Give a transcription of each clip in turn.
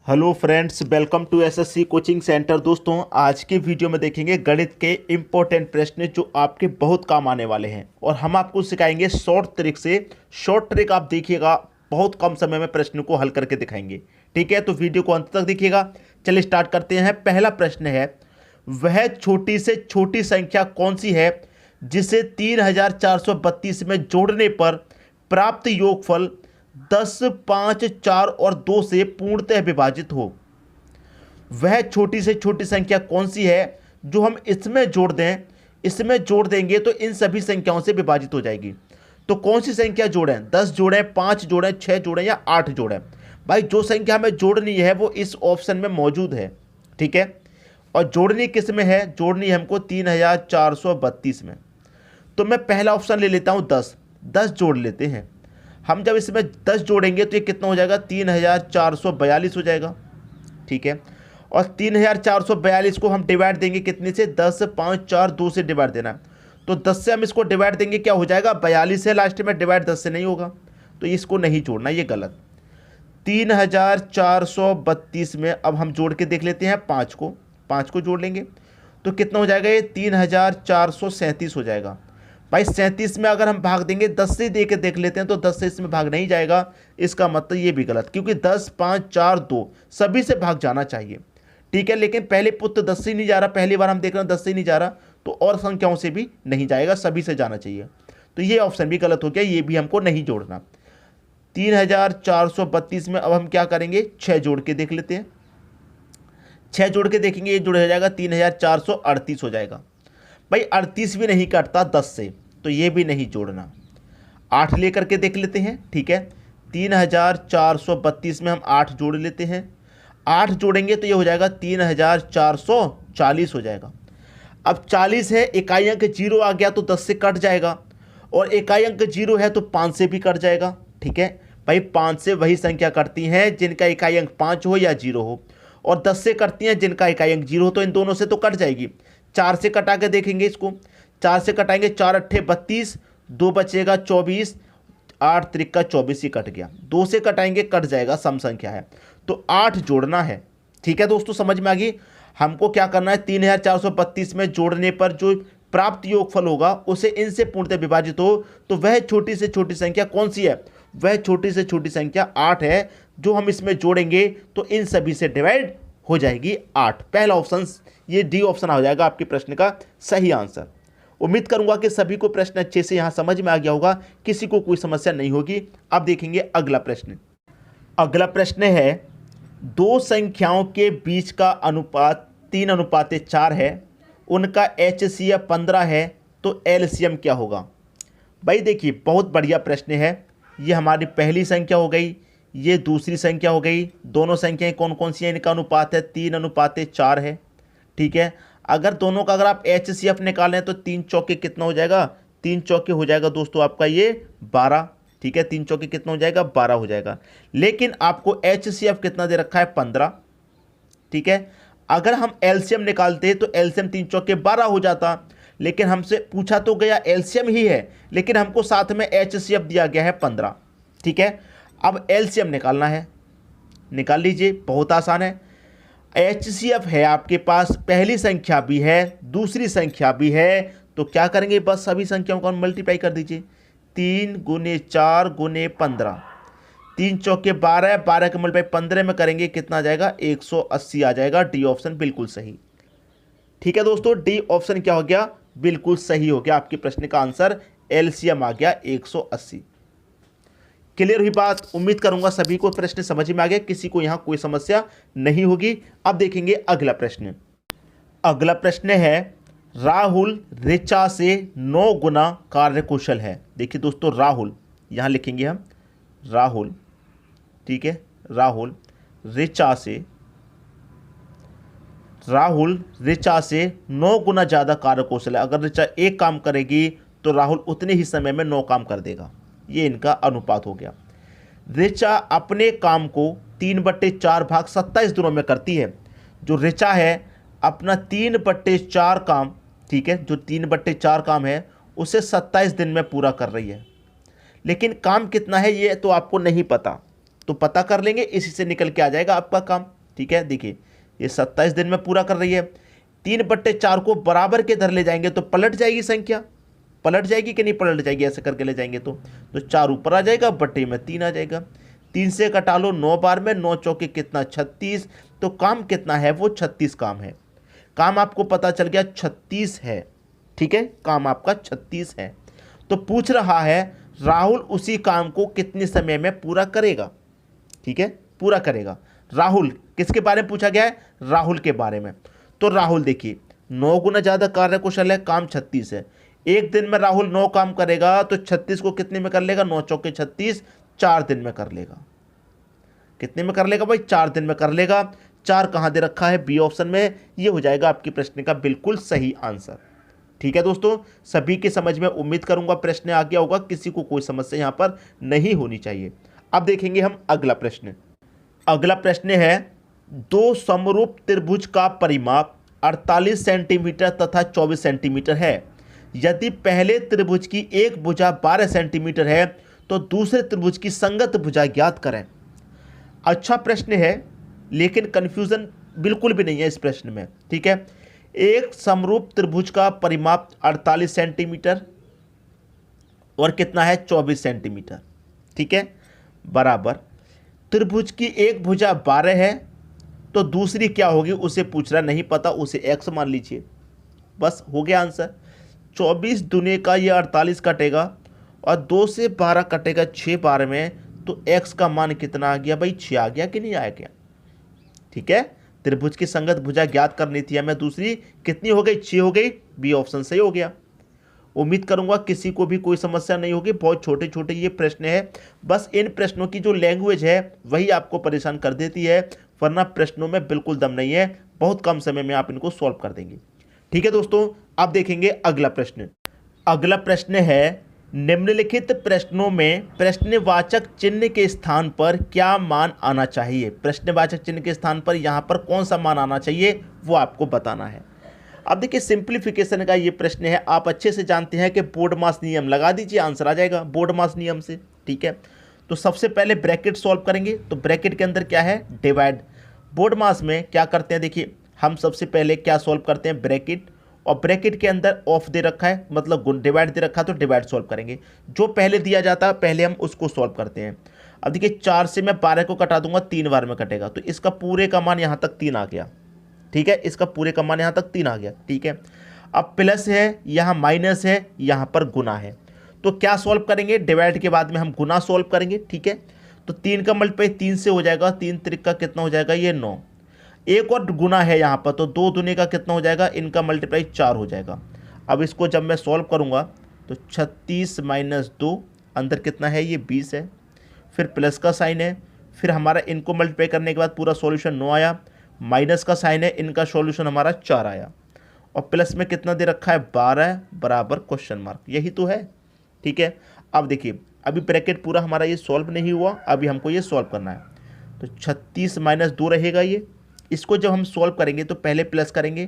Hello friends, welcome to SSC coaching centre. दोस्तों, आज के वीडियो में देखेंगे गणित के इम्पोर्टेंट प्रश्न जो आपके बहुत काम आने वाले हैं और हम आपको सिखाएंगे शॉर्ट ट्रिक से। शॉर्ट ट्रिक आप देखिएगा, बहुत कम समय में प्रश्न को हल करके दिखाएंगे। ठीक है, तो वीडियो को अंत तक देखिएगा। चलिए स्टार्ट करते हैं। पहला प्रश्न है, वह छोटी से छोटी संख्या कौन सी है जिसे 3432 में जोड़ने पर प्राप्त योगफल 10, 5, 4 और 2 से पूर्णतः विभाजित हो। वह छोटी से छोटी संख्या कौन सी है जो हम इसमें जोड़ दें, इसमें जोड़ देंगे तो इन सभी संख्याओं से विभाजित हो जाएगी। तो कौन सी संख्या जोड़ें? 10 जोड़ें, 5 जोड़ें, 6 जोड़ें या 8 जोड़ें? भाई, जो संख्या हमें जोड़नी है वो इस ऑप्शन में मौजूद है। ठीक है, और जोड़नी किस में है? जोड़नी है हमको 3432 में। तो मैं पहला ऑप्शन ले लेता हूँ 10। 10 जोड़ लेते हैं हम। जब इसमें 10 जोड़ेंगे तो ये कितना हो जाएगा? 3442 हो जाएगा। ठीक है, और 3442 को हम डिवाइड देंगे कितने से? 10, 5, 4, 2 से डिवाइड देना है। तो 10 से हम इसको डिवाइड देंगे, क्या हो जाएगा? 42 है लास्ट में, डिवाइड 10 से नहीं होगा, तो इसको नहीं जोड़ना, ये गलत। 3432 में अब हम जोड़ के देख लेते हैं 5 को। 5 को जोड़ लेंगे तो कितना हो जाएगा? ये 3437 हो जाएगा। भाई, 37 में अगर हम भाग देंगे, 10 से दे के देख लेते हैं तो 10 से इसमें भाग नहीं जाएगा। इसका मतलब ये भी गलत, क्योंकि 10, 5, 4, 2 सभी से भाग जाना चाहिए। ठीक है, लेकिन पहले पुत्र 10 से नहीं जा रहा, पहली बार हम देख रहे हैं 10 से नहीं जा रहा, तो और संख्याओं से भी नहीं जाएगा, सभी से जाना चाहिए। तो ये ऑप्शन भी गलत हो गया, ये भी हमको नहीं जोड़ना। 3432 में अब हम क्या करेंगे? 6 जोड़ के देख लेते हैं। 6 जोड़ के देखेंगे, ये जुड़ हो जाएगा 3438 हो जाएगा। भाई, 38 भी नहीं कटता 10 से, तो ये भी नहीं जोड़ना। 8 लेकर के देख लेते हैं। ठीक है, 3432 में हम 8 जोड़ लेते हैं। 8 जोड़ेंगे तो ये हो जाएगा 3440 हो जाएगा। अब 40 है, इकाई अंक 0 आ गया तो 10 से कट जाएगा, और इकाई अंक 0 है तो 5 से भी कट जाएगा। ठीक है भाई, 5 से वही संख्या कटती हैं जिनका इकाई अंक 5 हो या 0 हो, और 10 से कटती हैं जिनका इकाई अंक 0 हो, तो इन दोनों से तो कट जाएगी। 4 से कटा के देखेंगे इसको। 4 से कटाएंगे, 4 अट्ठे 32, 2 बचेगा 24, 8 त्रिक का 24 ही कट गया। 2 से कटाएंगे, कट जाएगा, सम संख्या है, तो 8 जोड़ना है। ठीक है दोस्तों, समझ में आ गई? हमको क्या करना है? 3432 में जोड़ने पर जो प्राप्त योगफल होगा उसे इनसे पूर्णतः विभाजित हो, तो वह छोटी से छोटी संख्या कौन सी है? वह छोटी से छोटी संख्या 8 है, जो हम इसमें जोड़ेंगे तो इन सभी से डिवाइड हो जाएगी 8। पहला ऑप्शन, ये डी ऑप्शन हो जाएगा आपके प्रश्न का सही आंसर। उम्मीद करूंगा कि सभी को प्रश्न अच्छे से यहां समझ में आ गया होगा, किसी को कोई समस्या नहीं होगी। अब देखेंगे अगला प्रश्न। अगला प्रश्न है, दो संख्याओं के बीच का अनुपात 3:4 है, उनका HCF 15 है, तो LCM क्या होगा? भाई देखिए, बहुत बढ़िया प्रश्न है। ये हमारी पहली संख्या हो गई, ये दूसरी संख्या हो गई। दोनों संख्याएं कौन कौन सी हैं? इनका अनुपात है 3:4 है। ठीक है, अगर दोनों का अगर आप HCF निकालें तो 3 चौके कितना हो जाएगा? 3 चौके हो जाएगा दोस्तों आपका ये 12। ठीक है, 3 चौके कितना हो जाएगा? 12 हो जाएगा। लेकिन आपको HCF कितना दे रखा है? 15। ठीक है, अगर हम LCM निकालते तो LCM 3 चौके 12 हो जाता, लेकिन हमसे पूछा तो गया LCM ही है, लेकिन हमको साथ में HCF दिया गया है 15। ठीक है, अब LCM निकालना है, निकाल लीजिए, बहुत आसान है। HCF है आपके पास, पहली संख्या भी है, दूसरी संख्या भी है, तो क्या करेंगे? बस सभी संख्याओं को मल्टीप्लाई कर दीजिए। 3 × 4 × 15, 3 चौके 12, 12 का मल्टीप्लाई 15 में करेंगे, कितना आ जाएगा? 180 आ जाएगा। डी ऑप्शन बिल्कुल सही। ठीक है दोस्तों, डी ऑप्शन क्या हो गया? बिल्कुल सही हो गया। आपके प्रश्न का आंसर LCM आ गया 180। क्लियर हुई बात? उम्मीद करूंगा सभी को प्रश्न समझ में आ गया, किसी को यहां कोई समस्या नहीं होगी। अब देखेंगे अगला प्रश्न। अगला प्रश्न है, राहुल ऋचा से 9 गुना कार्यकुशल है। देखिए दोस्तों, राहुल यहां लिखेंगे हम, राहुल। ठीक है, राहुल ऋचा से 9 गुना ज़्यादा कार्यकुशल है। अगर ऋचा एक काम करेगी तो राहुल उतने ही समय में 9 काम कर देगा। ये इनका अनुपात हो गया। ऋचा अपने काम को 3/4 भाग 27 दिनों में करती है। जो ऋचा है अपना 3/4 काम, ठीक है, जो 3/4 काम है उसे 27 दिन में पूरा कर रही है। लेकिन काम कितना है ये तो आपको नहीं पता। तो पता कर लेंगे, इसी से निकल के आ जाएगा आपका काम। ठीक है, देखिए ये 27 दिन में पूरा कर रही है। 3/4 को बराबर के धर ले जाएंगे तो पलट जाएगी संख्या, पलट जाएगी कि नहीं पलट जाएगी, ऐसे करके ले जाएंगे तो 4 ऊपर आ जाएगा, बट्टे में 3 आ जाएगा। 3 से कटा लो 9 बार में, 9 चौके कितना 36, तो काम कितना है वो 36 काम है। काम आपको पता चल गया 36 है। ठीक है, काम आपका 36 है। तो पूछ रहा है राहुल उसी काम को कितने समय में पूरा करेगा। ठीक है, पूरा करेगा। राहुल किसके बारे में पूछा गया है, राहुल के बारे में। तो राहुल देखिए 9 गुना ज़्यादा कार्य कुशल है, काम 36 है। एक दिन में राहुल 9 काम करेगा तो 36 को कितने में कर लेगा, 9 चौके 36, 4 दिन में कर लेगा। कितने में कर लेगा भाई, 4 दिन में कर लेगा। 4 कहाँ दे रखा है, बी ऑप्शन में। ये हो जाएगा आपके प्रश्न का बिल्कुल सही आंसर। ठीक है दोस्तों, सभी की समझ में उम्मीद करूंगा प्रश्न आ गया होगा, किसी को कोई समस्या यहाँ पर नहीं होनी चाहिए। अब देखेंगे हम अगला प्रश्न। अगला प्रश्न है 2 समरूप त्रिभुज का परिमाप 48 सेंटीमीटर तथा 24 सेंटीमीटर है। यदि पहले त्रिभुज की एक भुजा 12 सेंटीमीटर है तो दूसरे त्रिभुज की संगत भुजा ज्ञात करें। अच्छा प्रश्न है, लेकिन कंफ्यूजन बिल्कुल भी नहीं है इस प्रश्न में। ठीक है, एक समरूप त्रिभुज का परिमाप 48 सेंटीमीटर और कितना है 24 सेंटीमीटर। ठीक है, बराबर त्रिभुज की एक भुजा 12 है तो दूसरी क्या होगी उसे पूछ रहा, नहीं पता, उसे x मान लीजिए, बस हो गया आंसर। 24 दुने का ये 48 कटेगा और 2 से 12 कटेगा 6 बार में, तो x का मान कितना आ गया भाई, 6 आ गया कि नहीं आया क्या। ठीक है, त्रिभुज की संगत भुजा ज्ञात करनी थी हमें, दूसरी कितनी हो गई, 6 हो गई, बी ऑप्शन सही हो गया। उम्मीद करूंगा किसी को भी कोई समस्या नहीं होगी। बहुत छोटे छोटे ये प्रश्न है, बस इन प्रश्नों की जो लैंग्वेज है वही आपको परेशान कर देती है, वरना प्रश्नों में बिल्कुल दम नहीं है, बहुत कम समय में आप इनको सॉल्व कर देंगे। ठीक है दोस्तों, अब देखेंगे अगला प्रश्न। अगला प्रश्न है निम्नलिखित प्रश्नों में प्रश्नवाचक चिन्ह के स्थान पर क्या मान आना चाहिए। प्रश्नवाचक चिन्ह के स्थान पर यहाँ पर कौन सा मान आना चाहिए वो आपको बताना है। अब देखिए सिंप्लीफिकेशन का ये प्रश्न है, आप अच्छे से जानते हैं कि बोर्ड मास नियम लगा दीजिए, आंसर आ जाएगा बोर्ड मास नियम से। ठीक है, तो सबसे पहले ब्रैकेट सॉल्व करेंगे, तो ब्रैकेट के अंदर क्या है, डिवाइड। बोर्ड मास में क्या करते हैं, देखिए हम सबसे पहले क्या सॉल्व करते हैं, ब्रैकेट, और ब्रैकेट के अंदर ऑफ दे रखा है, मतलब डिवाइड दे रखा है, तो डिवाइड सॉल्व करेंगे। जो पहले दिया जाता है पहले हम उसको सॉल्व करते हैं। अब देखिए 4 से मैं 12 को कटा दूंगा, 3 बार में कटेगा, तो इसका पूरे का मान यहाँ तक 3 आ गया। ठीक है, इसका पूरे का मान यहाँ तक 3 आ गया। ठीक है, अब प्लस है, यहाँ माइनस है, यहाँ पर गुना है, तो क्या सॉल्व करेंगे, डिवाइड के बाद में हम गुना सॉल्व करेंगे। ठीक है, तो 3 का मल्टीप्लाई 3 से हो जाएगा, 3 त्रिक का कितना हो जाएगा, ये 9। एक और गुना है यहाँ पर, तो 2 दुने का कितना हो जाएगा, इनका मल्टीप्लाई 4 हो जाएगा। अब इसको जब मैं सॉल्व करूँगा तो 36 माइनस 2, अंदर कितना है, ये 20 है, फिर प्लस का साइन है, फिर हमारा इनको मल्टीप्लाई करने के बाद पूरा सॉल्यूशन 9 आया, माइनस का साइन है, इनका सॉल्यूशन हमारा 4 आया, और प्लस में कितना दे रखा है, 12 बराबर क्वेश्चन मार्क, यही तो है। ठीक है, अब देखिए अभी ब्रैकेट पूरा हमारा ये सॉल्व नहीं हुआ, अभी हमको ये सॉल्व करना है। तो 36 माइनस 2 रहेगा ये, इसको जब हम सॉल्व करेंगे तो पहले प्लस करेंगे,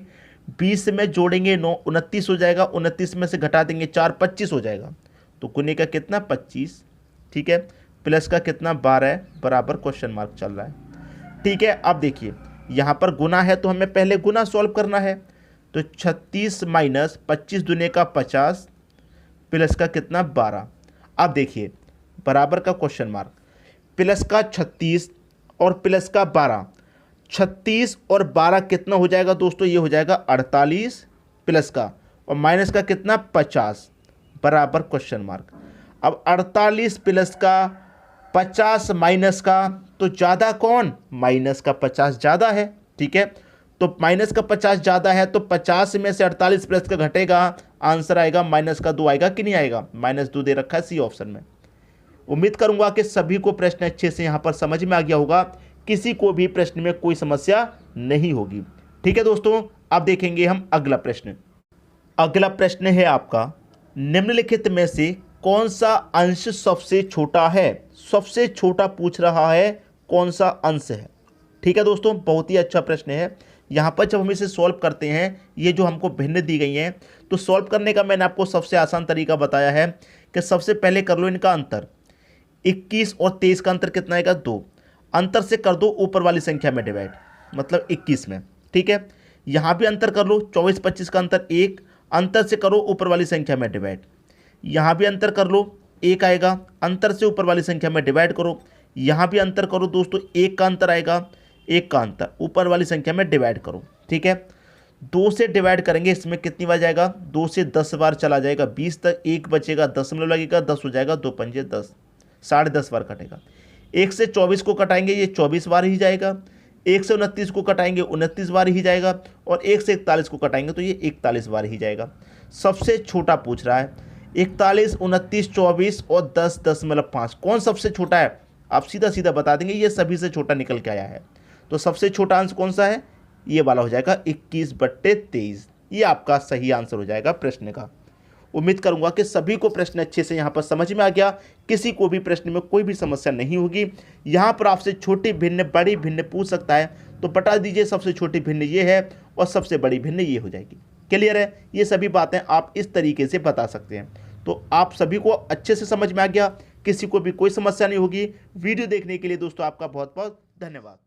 20 में जोड़ेंगे 9, 29 हो जाएगा, 29 में से घटा देंगे 4, 25 हो जाएगा, तो गुने का कितना 25। ठीक है, प्लस का कितना 12 बराबर क्वेश्चन मार्क चल रहा है। ठीक है, अब देखिए यहाँ पर गुना है तो हमें पहले गुना सॉल्व करना है, तो 36 माइनस 25 दुने का 50 प्लस का कितना 12। अब देखिए बराबर का क्वेश्चन मार्क, प्लस का 36 और प्लस का 12, 36 और 12 कितना हो जाएगा दोस्तों, ये हो जाएगा 48 प्लस का, और माइनस का कितना 50 बराबर क्वेश्चन मार्क। अब 48 प्लस का 50 माइनस का, तो ज़्यादा कौन, माइनस का 50 ज़्यादा है। ठीक है, तो माइनस का 50 ज़्यादा है, तो 50 में से 48 प्लस का घटेगा, आंसर आएगा माइनस का 2 आएगा कि नहीं आएगा, -2 दे रखा है सी ऑप्शन में। उम्मीद करूंगा कि सभी को प्रश्न अच्छे से यहाँ पर समझ में आ गया होगा, किसी को भी प्रश्न में कोई समस्या नहीं होगी। ठीक है दोस्तों, अब देखेंगे हम अगला प्रश्न। अगला प्रश्न है आपका, निम्नलिखित में से कौन सा अंश सबसे छोटा है। सबसे छोटा पूछ रहा है, कौन सा अंश है। ठीक है दोस्तों, बहुत ही अच्छा प्रश्न है। यहाँ पर जब हम इसे सॉल्व करते हैं, ये जो हमको भिन्न दी गई हैं, तो सॉल्व करने का मैंने आपको सबसे आसान तरीका बताया है कि सबसे पहले कर लो इनका अंतर। 21 और 23 का अंतर कितना आएगा 2। अंतर से कर दो ऊपर वाली संख्या में डिवाइड, मतलब 21 में। ठीक है, यहाँ भी अंतर कर लो, 24 25 का अंतर 1, अंतर से करो ऊपर वाली संख्या में डिवाइड। यहाँ भी अंतर कर लो, 1 आएगा, अंतर से ऊपर वाली संख्या में डिवाइड करो। यहाँ भी अंतर करो दोस्तों, 1 का अंतर आएगा, 1 का अंतर ऊपर वाली संख्या में डिवाइड करो। ठीक है, 2 से डिवाइड करेंगे, इसमें कितनी बार जाएगा, 2 से 10 बार चला जाएगा, 20 तक 1 बचेगा, दशमलव लगेगा, 10 हो जाएगा, 2 पंजे 10, 10.5 बार कटेगा। 1 से 24 को कटाएंगे, ये 24 बार ही जाएगा। 1 से 29 को कटाएंगे, 29 बार ही जाएगा। और 1 से 41 को कटाएंगे तो ये 41 बार ही जाएगा। सबसे छोटा पूछ रहा है, 41, 29, 24 और 10.5 कौन सबसे छोटा है, आप सीधा सीधा बता देंगे, ये सभी से छोटा निकल के आया है। तो सबसे छोटा अंश कौन सा है, ये वाला हो जाएगा 21/23। ये आपका सही आंसर हो जाएगा प्रश्न का। उम्मीद करूंगा कि सभी को प्रश्न अच्छे से यहाँ पर समझ में आ गया, किसी को भी प्रश्न में कोई भी समस्या नहीं होगी। यहाँ पर आपसे छोटी भिन्न बड़ी भिन्न पूछ सकता है, तो बता दीजिए सबसे छोटी भिन्न ये है और सबसे बड़ी भिन्न ये हो जाएगी। क्लियर है, ये सभी बातें आप इस तरीके से बता सकते हैं। तो आप सभी को अच्छे से समझ में आ गया, किसी को भी कोई समस्या नहीं होगी। वीडियो देखने के लिए दोस्तों आपका बहुत बहुत धन्यवाद।